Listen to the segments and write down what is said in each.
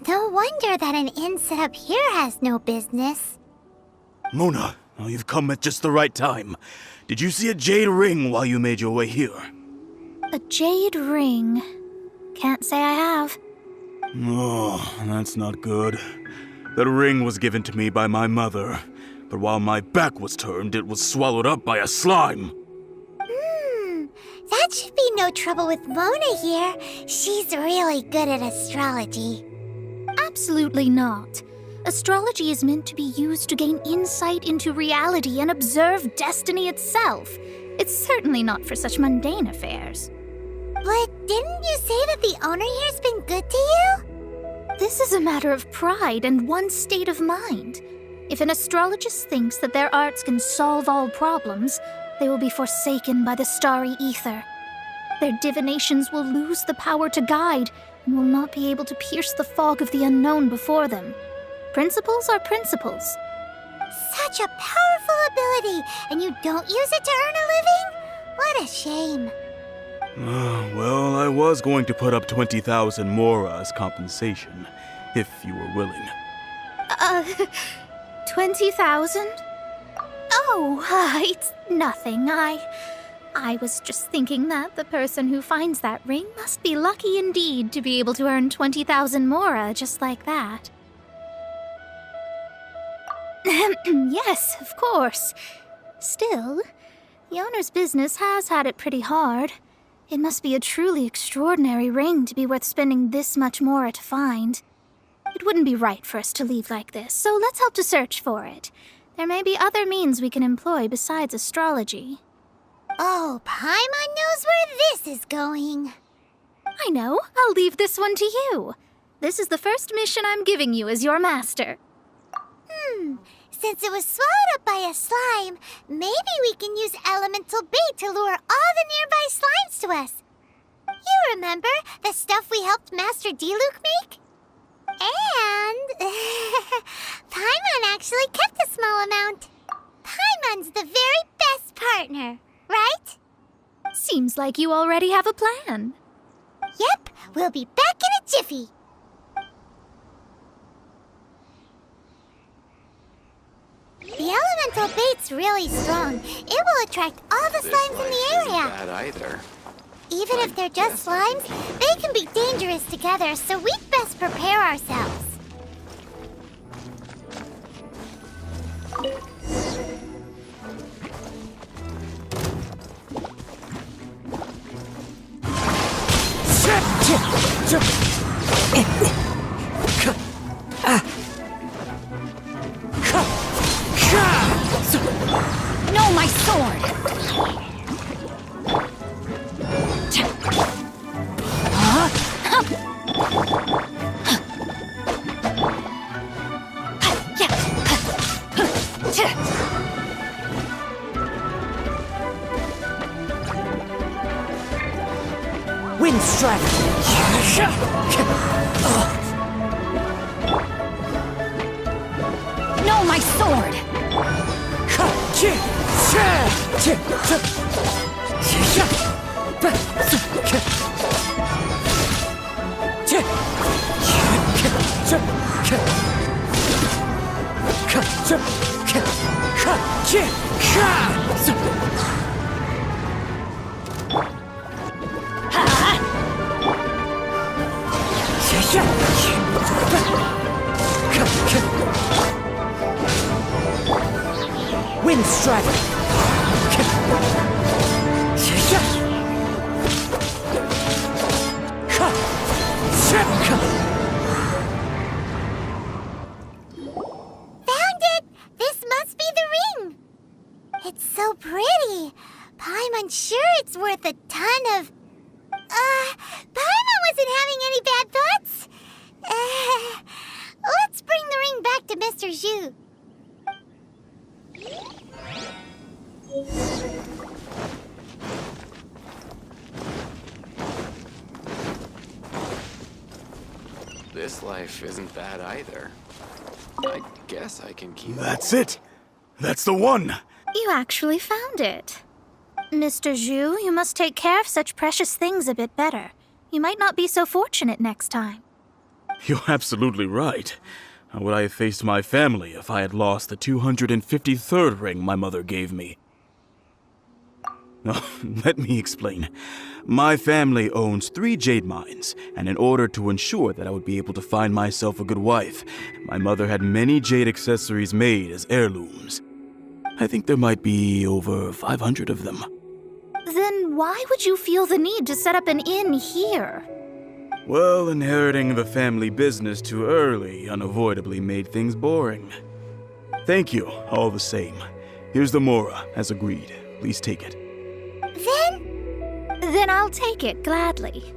No wonder that an inn set up here has no business. Mona, oh, you've come at just the right time. Did you see a jade ring while you made your way here? A jade ring. Can't say I have. Oh, that's not good. That ring was given to me by my mother, but while my back was turned, it was swallowed up by a slime. That should be no trouble with Mona here. She's really good at astrology. Absolutely not. Astrology is meant to be used to gain insight into reality and observe destiny itself. It's certainly not for such mundane affairs. But didn't you say that the owner here's been good to you? This is a matter of pride and one's state of mind. If an astrologist thinks that their arts can solve all problems, they will be forsaken by the starry ether. Their divinations will lose the power to guide and will not be able to pierce the fog of the unknown before them. Principles are principles. Such a powerful ability, and you don't use it to earn a living? What a shame. Well, I was going to put up 20,000 mora as compensation, if you were willing. 20,000? Oh, it's nothing. I was just thinking that the person who finds that ring must be lucky indeed to be able to earn 20,000 mora just like that. Yes, of course. Still, the owner's business has had it pretty hard. It must be a truly extraordinary ring to be worth spending this much mora to find. It wouldn't be right for us to leave like this, so let's help to search for it. There may be other means we can employ besides astrology. Oh, Paimon knows where this is going. I know. I'll leave this one to you. This is the first mission I'm giving you as your master. Since it was swallowed up by a slime, maybe we can use elemental bait to lure all the nearby slimes to us. You remember the stuff we helped Master Diluc make? And Paimon actually kept a small amount. Paimon's the very best partner, right? Seems like you already have a plan. Yep, we'll be back in a jiffy. The elemental bait's really strong. It will attract all the slimes in the area. Isn't bad either. Even if they're just slimes, they can be dangerous together, so we'd best prepare ourselves. No, my sword! Wind strike! No, my sword! Wind strike! Found it! This must be the ring! It's so pretty. Paimon's sure it's worth a ton of... Paimon wasn't having any bad thoughts? Let's bring the ring back to Mr. Zhu. This life isn't bad either. I guess I can keep... That's it! That's the one! You actually found it. Mr. Zhu, you must take care of such precious things a bit better. You might not be so fortunate next time. You're absolutely right. How would I have faced my family if I had lost the 253rd ring my mother gave me? Oh, let me explain. My family owns 3 jade mines, and in order to ensure that I would be able to find myself a good wife, my mother had many jade accessories made as heirlooms. I think there might be over 500 of them. Then why would you feel the need to set up an inn here? Well, inheriting the family business too early unavoidably made things boring. Thank you, all the same. Here's the Mora, as agreed. Please take it. Then I'll take it gladly.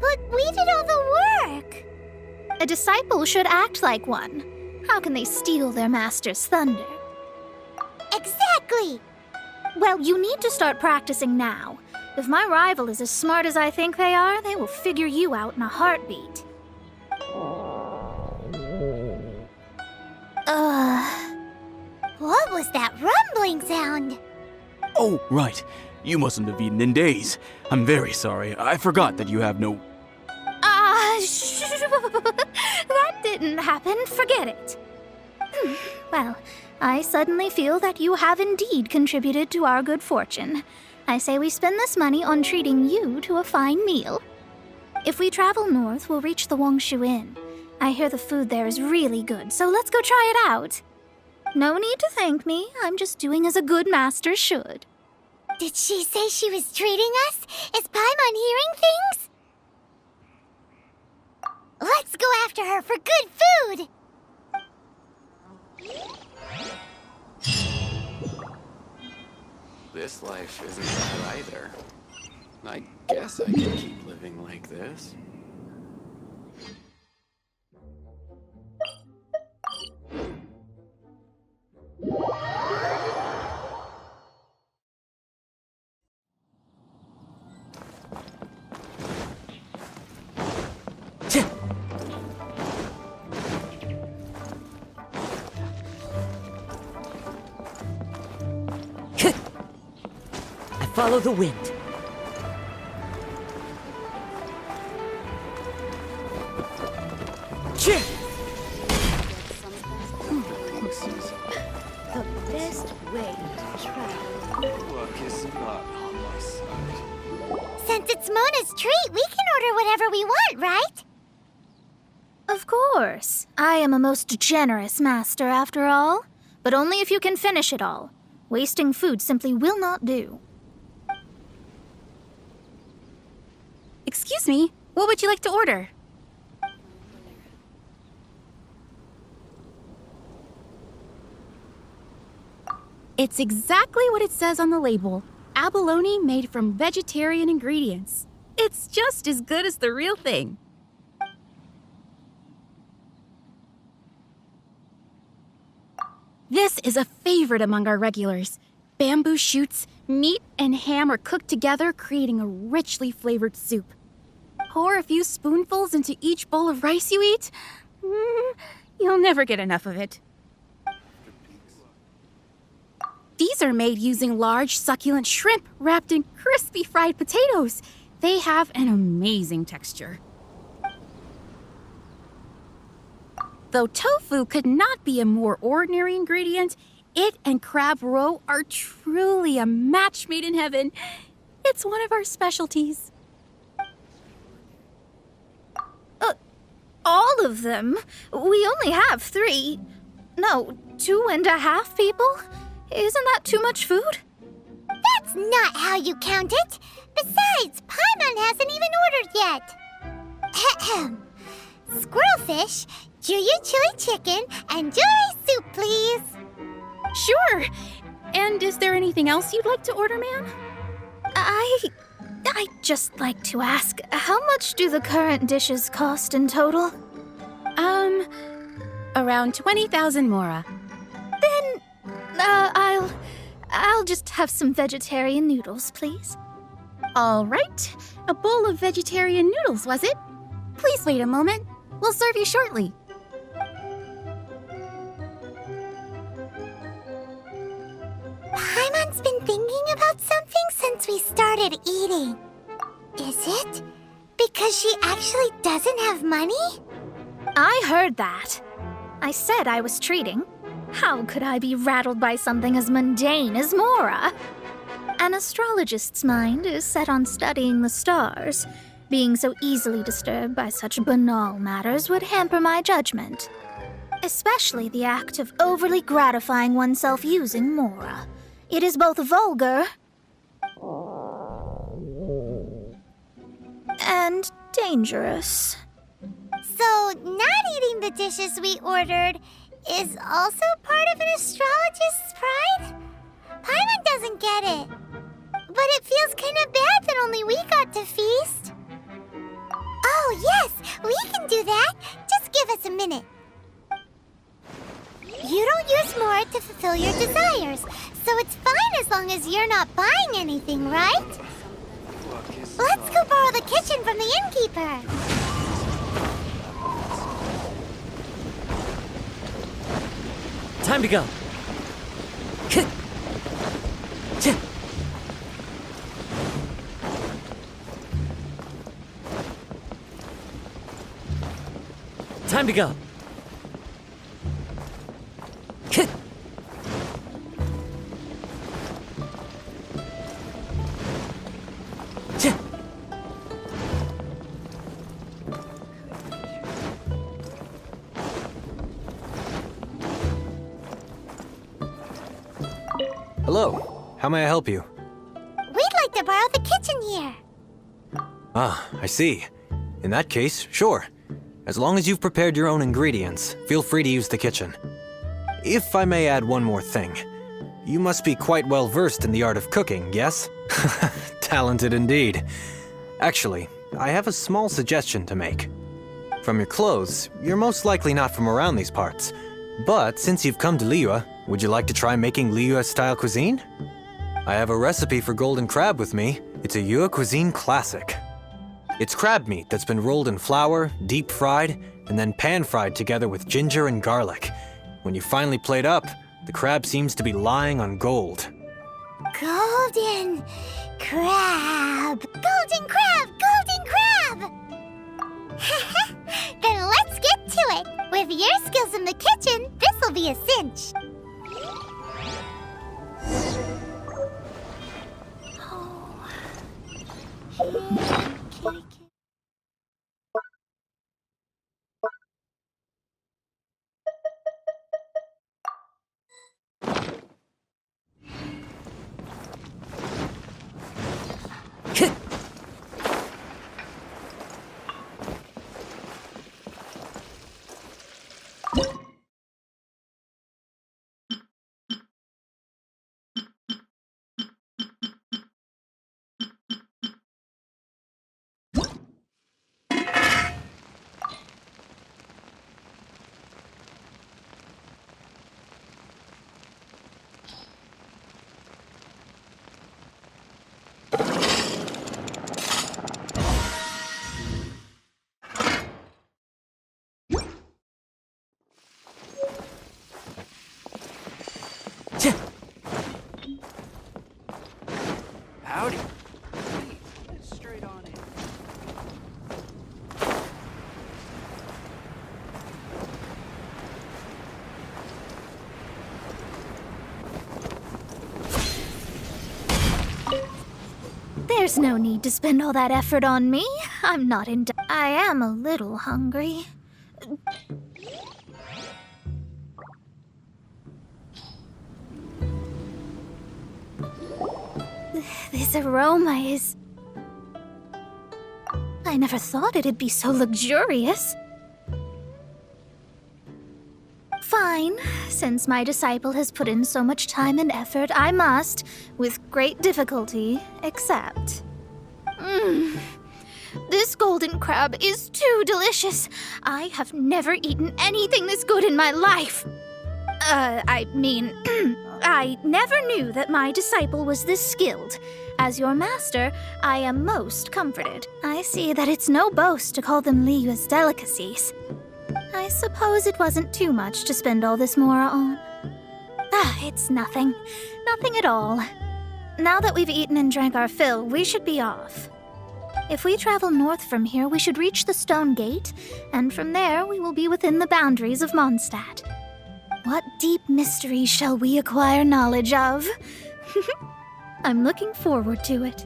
But we did all the work. A disciple should act like one. How can they steal their master's thunder? Exactly. Well, you need to start practicing now. If my rival is as smart as I think they are, they will figure you out in a heartbeat. What was that rumbling sound? Oh, right. You mustn't have eaten in days. I'm very sorry. I forgot that you have no... That didn't happen. Forget it. Well, I suddenly feel that you have indeed contributed to our good fortune. I say we spend this money on treating you to a fine meal. If we travel north, we'll reach the Wongshu Inn. I hear the food there is really good, so let's go try it out. No need to thank me. I'm just doing as a good master should. Did she say she was treating us? Is Paimon hearing things? Let's go after her for good food! This life isn't bad either. I guess I can keep living like this. I follow the wind. Cheer! The best way to travel. Luck is not on my side. Since it's Mona's treat, we can order whatever we want, right? Of course. I am a most generous master, after all. But only if you can finish it all. Wasting food simply will not do. Excuse me, what would you like to order? It's exactly what it says on the label. Abalone made from vegetarian ingredients. It's just as good as the real thing. This is a favorite among our regulars. Bamboo shoots, meat, and ham are cooked together, creating a richly flavored soup. Pour a few spoonfuls into each bowl of rice you eat. You'll never get enough of it. These are made using large, succulent shrimp wrapped in crispy fried potatoes. They have an amazing texture. Though tofu could not be a more ordinary ingredient, it and crab roe are truly a match made in heaven. It's one of our specialties. All of them? We only have 3. No, 2.5 people? Isn't that too much food? That's not how you count it. Besides, Paimon hasn't even ordered yet. Ahem. Squirrelfish, Juyu chili chicken, and jewelry soup, please. Sure. And is there anything else you'd like to order, ma'am? I'd just like to ask, how much do the current dishes cost in total? Around 20,000 mora. Then, I'll just have some vegetarian noodles, please. All right. A bowl of vegetarian noodles, was it? Please wait a moment. We'll serve you shortly. Paimon's been thinking about something since we started eating. Is it Because she actually doesn't have money? I heard that. I said I was treating. How could I be rattled by something as mundane as Mora? An astrologist's mind is set on studying the stars. Being so easily disturbed by such banal matters would hamper my judgment. Especially the act of overly gratifying oneself using Mora. It is both vulgar and dangerous. So, not eating the dishes we ordered is also part of an astrologist's pride? Paimon doesn't get it. But it feels kind of bad that only we got to feast. Oh, yes, we can do that. Just give us a minute. You don't use more to fulfill your desires, so it's fine as long as you're not buying anything, right? Let's go borrow the kitchen from the innkeeper. Time to go. Time to go. Hello. How may I help you? We'd like to borrow the kitchen here. Ah, I see. In that case, sure. As long as you've prepared your own ingredients, feel free to use the kitchen. If I may add one more thing. You must be quite well versed in the art of cooking, yes? Talented indeed. Actually, I have a small suggestion to make. From your clothes, you're most likely not from around these parts. But since you've come to Liyue, would you like to try making Liyue-style cuisine? I have a recipe for golden crab with me. It's a Yue cuisine classic. It's crab meat that's been rolled in flour, deep fried, and then pan fried together with ginger and garlic. When you finally plate up, the crab seems to be lying on gold. Golden crab! Golden crab! Golden crab! Then let's get to it! With your skills in the kitchen, this'll be a cinch. Howdy. Straight on in. There's no need to spend all that effort on me. I'm not in. I am a little hungry. This aroma is... I never thought it'd be so luxurious. Fine. Since my disciple has put in so much time and effort, I must, with great difficulty, accept. This golden crab is too delicious. I have never eaten anything this good in my life. I mean, I never knew that my disciple was this skilled. As your master, I am most comforted. I see that it's no boast to call them Liyue's delicacies. I suppose it wasn't too much to spend all this Mora on. It's nothing. Nothing at all. Now that we've eaten and drank our fill, we should be off. If we travel north from here, we should reach the Stone Gate, and from there we will be within the boundaries of Mondstadt. What deep mystery shall we acquire knowledge of? I'm looking forward to it.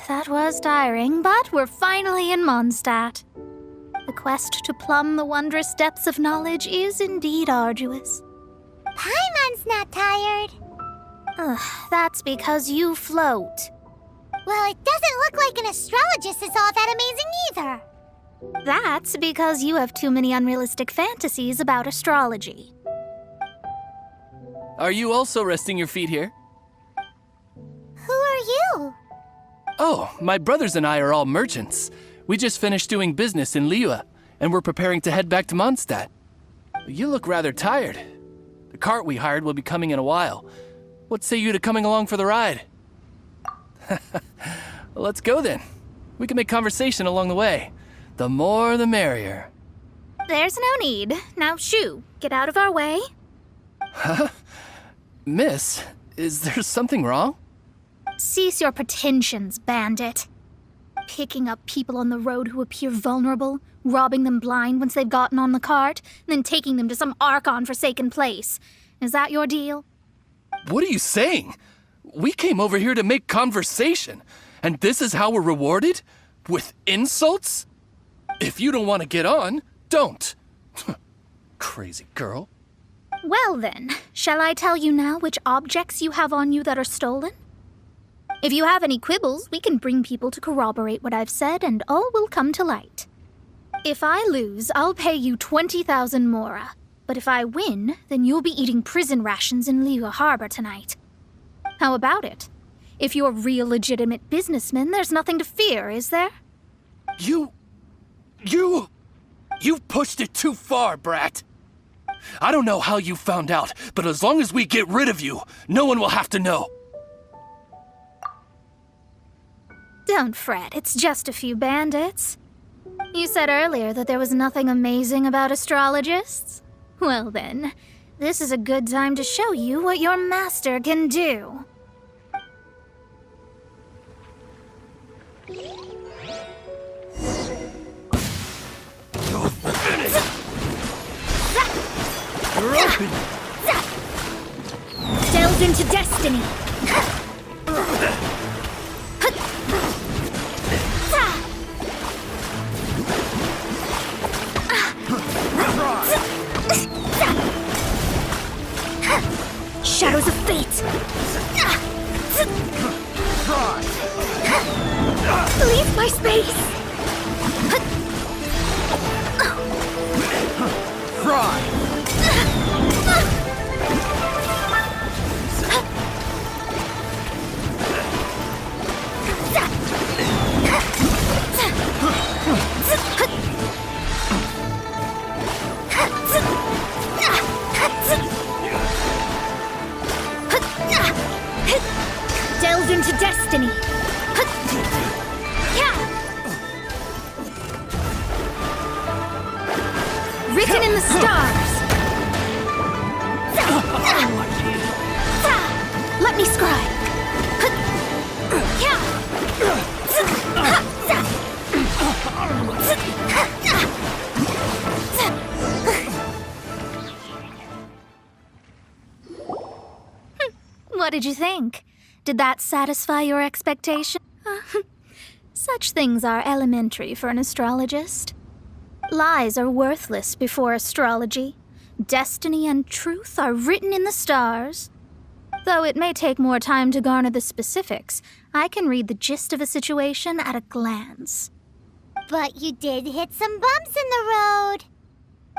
That was tiring, but we're finally in Mondstadt. The quest to plumb the wondrous depths of knowledge is indeed arduous. Paimon's not tired. That's because you float. Well, it doesn't look like an astrologist is all that amazing either. That's because you have too many unrealistic fantasies about astrology. Are you also resting your feet here? Who are you? Oh, my brothers and I are all merchants. We just finished doing business in Liyue, and we're preparing to head back to Mondstadt. You look rather tired. The cart we hired will be coming in a while. What say you to coming along for the ride? Let's go then. We can make conversation along the way. The more the merrier. There's no need. Now shoo, get out of our way. Miss, is there something wrong? Cease your pretensions, bandit. Picking up people on the road who appear vulnerable, robbing them blind once they've gotten on the cart, and then taking them to some Archon-forsaken place. Is that your deal? What are you saying? We came over here to make conversation, and this is how we're rewarded? With insults? If you don't want to get on, don't. Crazy girl. Well then, shall I tell you now which objects you have on you that are stolen? If you have any quibbles, we can bring people to corroborate what I've said, and all will come to light. If I lose, I'll pay you 20,000 mora. But if I win, then you'll be eating prison rations in Liyue Harbor tonight. How about it? If you're real legitimate businessmen, there's nothing to fear, is there? You pushed it too far, brat. I don't know how you found out, but as long as we get rid of you, no one will have to know. Don't fret, it's just a few bandits. You said earlier that there was nothing amazing about astrologists? Well then, this is a good time to show you what your master can do. You're open! Delve into destiny! Shadows of fate! Leave my space! Delve into destiny! Written in the stars! Let me scribe! What did you think? Did that satisfy your expectation? Such things are elementary for an astrologist. Lies are worthless before astrology. Destiny and truth are written in the stars. Though it may take more time to garner the specifics, I can read the gist of a situation at a glance. But you did hit some bumps in the road.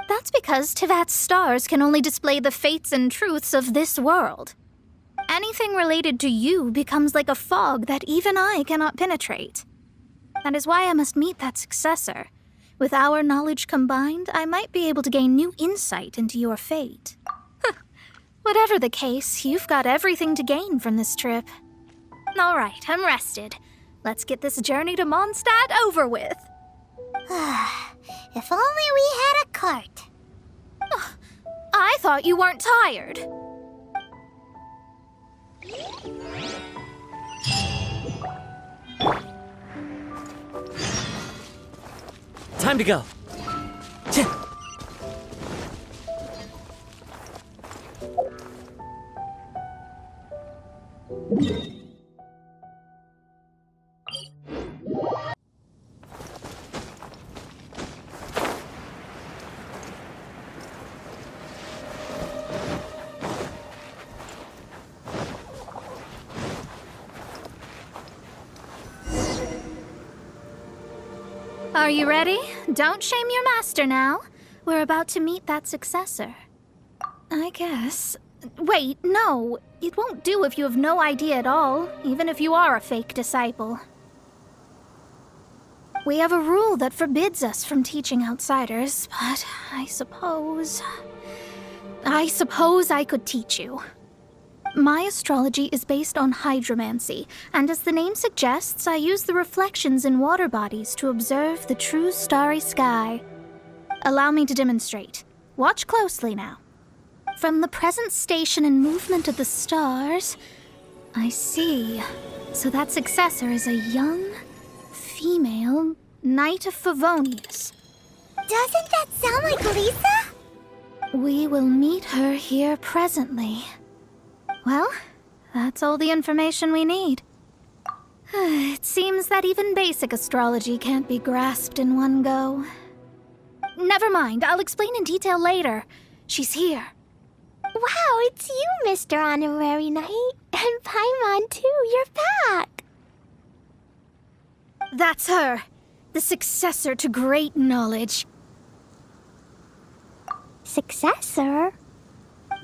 That's because Tivat's stars can only display the fates and truths of this world. Anything related to you becomes like a fog that even I cannot penetrate. That is why I must meet that successor. With our knowledge combined, I might be able to gain new insight into your fate. Whatever the case, you've got everything to gain from this trip. All right, I'm rested. Let's get this journey to Mondstadt over with. If only we had a cart. I thought you weren't tired. Time to go. Tch. Are you ready? Don't shame your master now. We're about to meet that successor. I guess. Wait, no. It won't do if you have no idea at all, even if you are a fake disciple. We have a rule that forbids us from teaching outsiders, but I suppose I could teach you. My astrology is based on hydromancy, and as the name suggests, I use the reflections in water bodies to observe the true starry sky. Allow me to demonstrate. Watch closely now. From the present station and movement of the stars, I see. So that successor is a young, female Knight of Favonius. Doesn't that sound like Lisa? We will meet her here presently. Well, that's all the information we need. It seems that even basic astrology can't be grasped in one go. Never mind, I'll explain in detail later. She's here. Wow, it's you, Mr. Honorary Knight. And Paimon, too. You're back. That's her. The successor to great knowledge. Successor?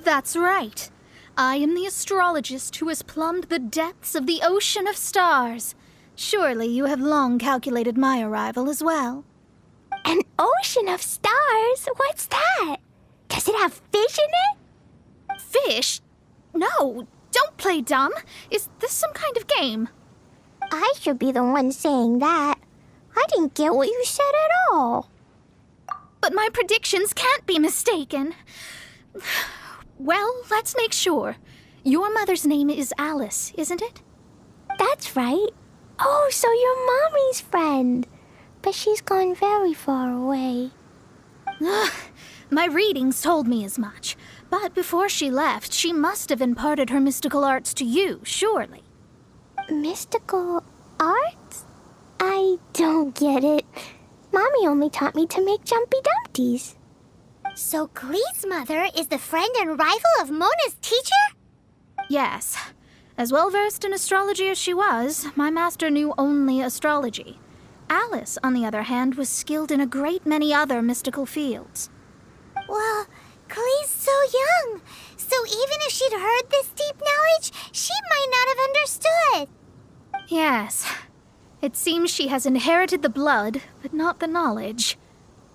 That's right. I am the astrologist who has plumbed the depths of the ocean of stars. Surely you have long calculated my arrival as well. An ocean of stars? What's that? Does it have fish in it? Fish? No, don't play dumb. Is this some kind of game? I should be the one saying that. I didn't get what you said at all. But my predictions can't be mistaken. Well, let's make sure. Your mother's name is Alice, isn't it? That's right. Oh, so you're Mommy's friend. But she's gone very far away. My readings told me as much. But before she left, she must have imparted her mystical arts to you, surely. Mystical arts? I don't get it. Mommy only taught me to make Jumpy Dumpties. So Glee's mother is the friend and rival of Mona's teacher? Yes. As well-versed in astrology as she was, my master knew only astrology. Alice, on the other hand, was skilled in a great many other mystical fields. Well, Glee's so young. So even if she'd heard this deep knowledge, she might not have understood. Yes. It seems she has inherited the blood, but not the knowledge.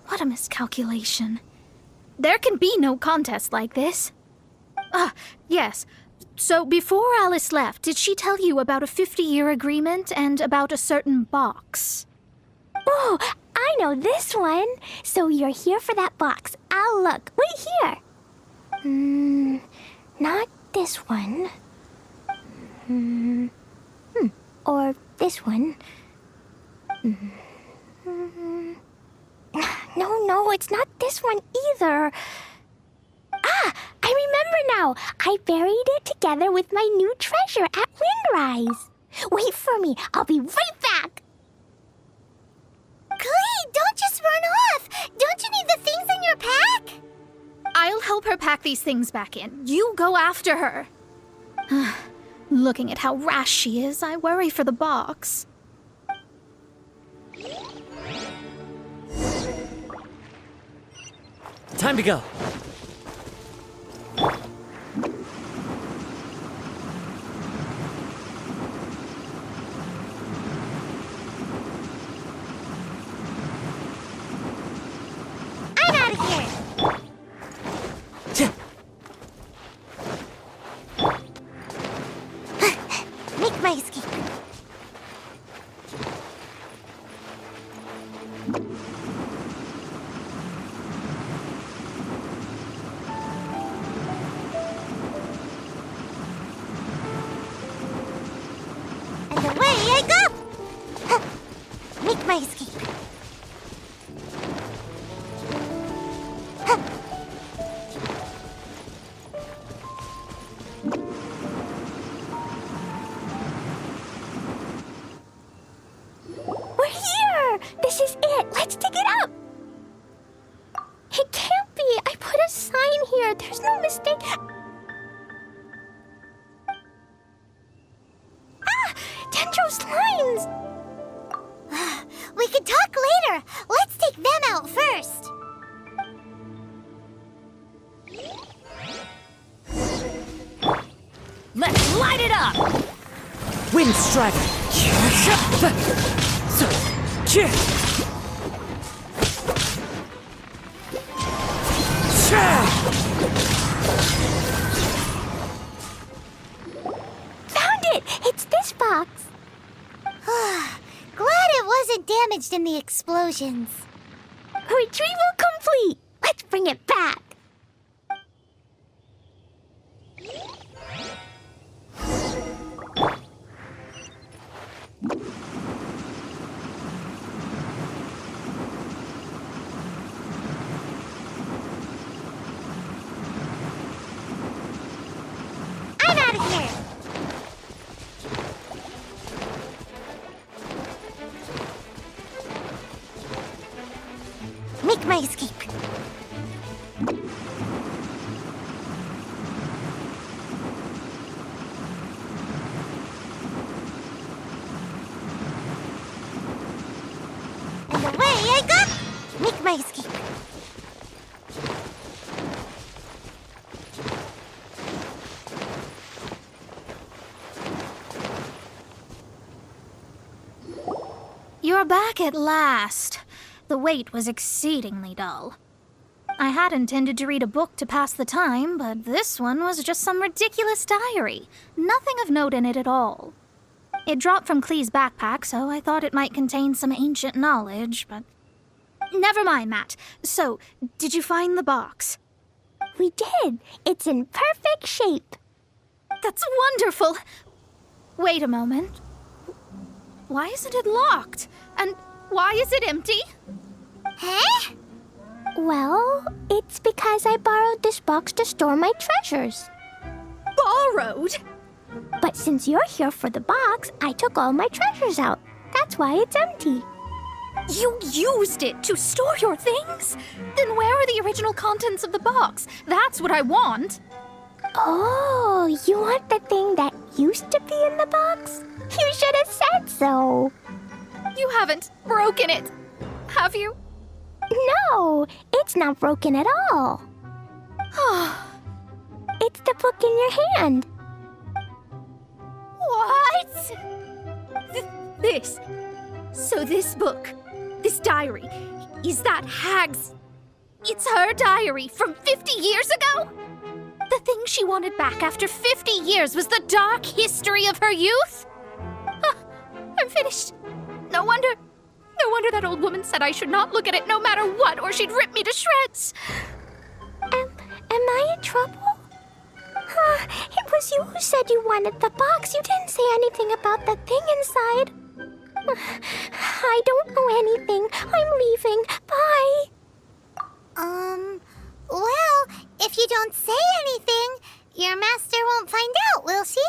What a miscalculation. There can be no contest like this. Yes. So before Alice left, did she tell you about a 50-year agreement and about a certain box? Oh, I know this one. So you're here for that box. I'll look. Wait here. Not this one. Or this one. No, it's not this one either. I remember now. I buried it together with my new treasure at Windrise. Wait for me. I'll be right back. Glee, don't just run off. Don't you need the things in your pack? I'll help her pack these things back in. You go after her. Looking at how rash she is, I worry for the box. Time to go. I'm out of here. Tch. Make my escape. And away I go! Make my escape. We're here! This is it! Let's dig it up! It can't be! I put a sign here! There's no mistake! Ah! Dendro's lines! We can talk later. Let's take them out first. Let's light it up! Wind Strider! Found it! It's this box! Glad it wasn't damaged in the explosions. Retrieval complete! Let's bring it back! I'm out of here. Make my escape. And away I go! Make my escape. You're back at last. The wait was exceedingly dull. I had intended to read a book to pass the time, but this one was just some ridiculous diary. Nothing of note in it at all. It dropped from Clee's backpack, so I thought it might contain some ancient knowledge, but... Never mind that. So, did you find the box? We did! It's in perfect shape! That's wonderful! Wait a moment. Why isn't it locked? And why is it empty? Huh? Well, it's because I borrowed this box to store my treasures. Borrowed? But since you're here for the box, I took all my treasures out. That's why it's empty. You used it to store your things? Then where are the original contents of the box? That's what I want. Oh, you want the thing that used to be in the box? You should have said so. You haven't broken it, have you? No, it's not broken at all. It's the book in your hand. What? This. So this book, this diary, is that Hag's... It's her diary from 50 years ago? The thing she wanted back after 50 years was the dark history of her youth? I'm finished. No wonder that old woman said I should not look at it no matter what, or she'd rip me to shreds. Am I in trouble? It was you who said you wanted the box. You didn't say anything about the thing inside. I don't know anything. I'm leaving. Bye. Well, if you don't say anything, your master won't find out, will she?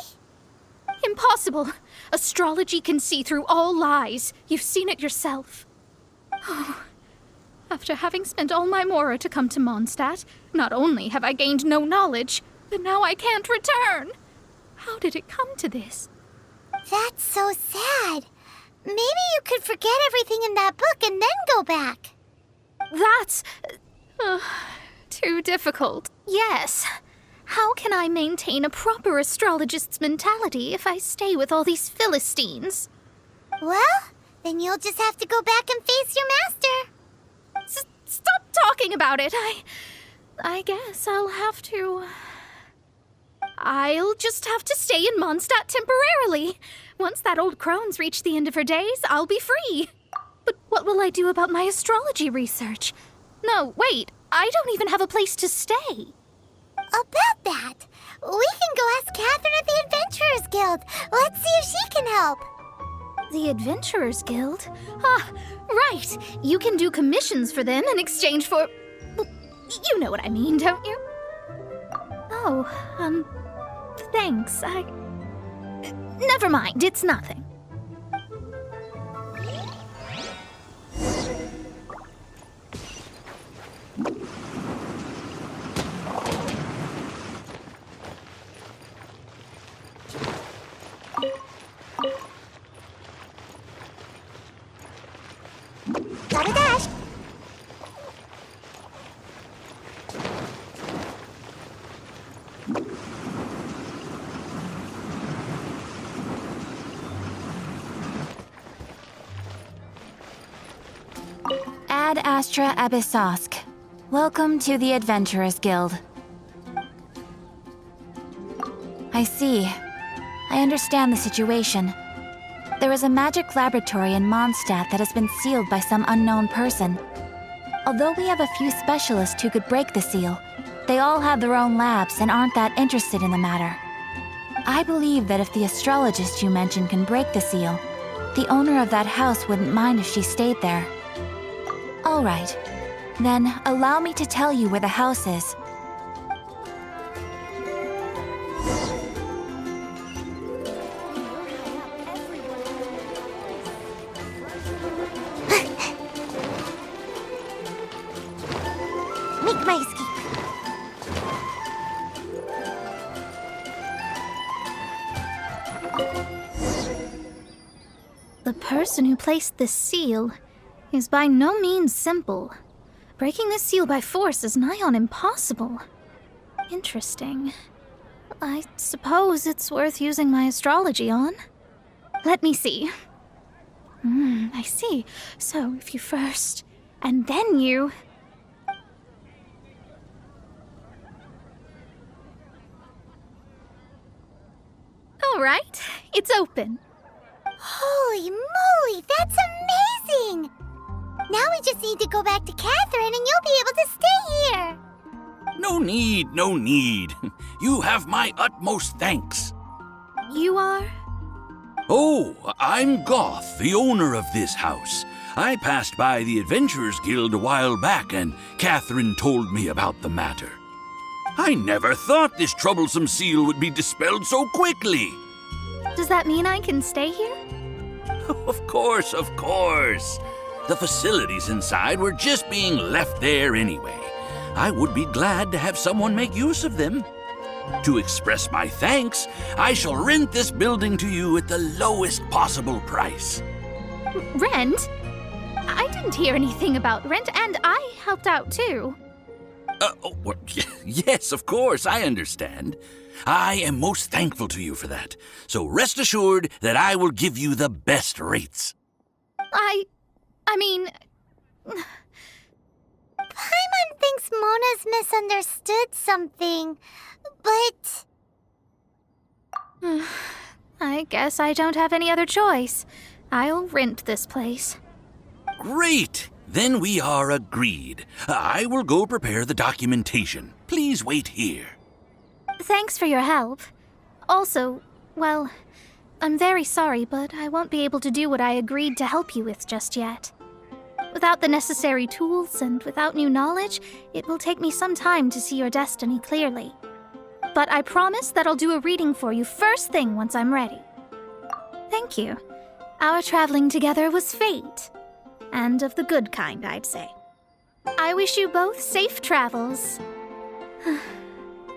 Impossible. Astrology can see through all lies. You've seen it yourself. After having spent all my mora to come to Mondstadt, not only have I gained no knowledge, but now I can't return. How did it come to this? That's so sad. Maybe you could forget everything in that book and then go back. That's... too difficult. Yes. How can I maintain a proper astrologist's mentality if I stay with all these Philistines? Well, then you'll just have to go back and face your master. Stop talking about it. I guess I'll have to... I'll just have to stay in Mondstadt temporarily. Once that old crone's reached the end of her days, I'll be free. But what will I do about my astrology research? No, wait, I don't even have a place to stay. About that, we can go ask Catherine at the Adventurers Guild. Let's see if she can help. The Adventurers Guild? Ah, right. You can do commissions for them in exchange for... Well, you know what I mean, don't you? Oh, thanks. Never mind, it's nothing. Gotta dash. Ad Astra Abyssosk. Welcome to the Adventurers Guild. I see. I understand the situation. There is a magic laboratory in Mondstadt that has been sealed by some unknown person. Although we have a few specialists who could break the seal, they all have their own labs and aren't that interested in the matter. I believe that if the astrologist you mentioned can break the seal, the owner of that house wouldn't mind if she stayed there. All right. Then allow me to tell you where the house is. Make my escape. The person who placed this seal is by no means simple. Breaking this seal by force is nigh on impossible. Interesting. I suppose it's worth using my astrology on. Let me see. I see. So if you first, and then you... All right, it's open. Holy moly, that's amazing! Now we just need to go back to Catherine and you'll be able to stay here. No need, no need. You have my utmost thanks. You are? Oh, I'm Goth, the owner of this house. I passed by the Adventurers Guild a while back and Catherine told me about the matter. I never thought this troublesome seal would be dispelled so quickly. Does that mean I can stay here? Of course, of course. The facilities inside were just being left there anyway. I would be glad to have someone make use of them. To express my thanks, I shall rent this building to you at the lowest possible price. Rent? I didn't hear anything about rent, and I helped out too. Yes, of course, I understand. I am most thankful to you for that. So rest assured that I will give you the best rates. I mean... Paimon thinks Mona's misunderstood something, but... I guess I don't have any other choice. I'll rent this place. Great! Then we are agreed. I will go prepare the documentation. Please wait here. Thanks for your help. Also, well, I'm very sorry, but I won't be able to do what I agreed to help you with just yet. Without the necessary tools and without new knowledge, it will take me some time to see your destiny clearly. But I promise that I'll do a reading for you first thing once I'm ready. Thank you. Our traveling together was fate. And of the good kind, I'd say. I wish you both safe travels.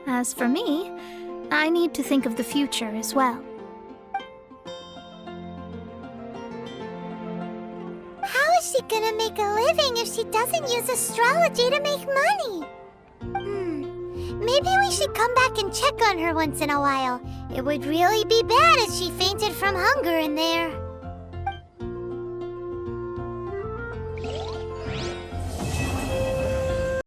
As for me, I need to think of the future as well. How is she gonna make a living if she doesn't use astrology to make money? Maybe we should come back and check on her once in a while. It would really be bad if she fainted from hunger in there.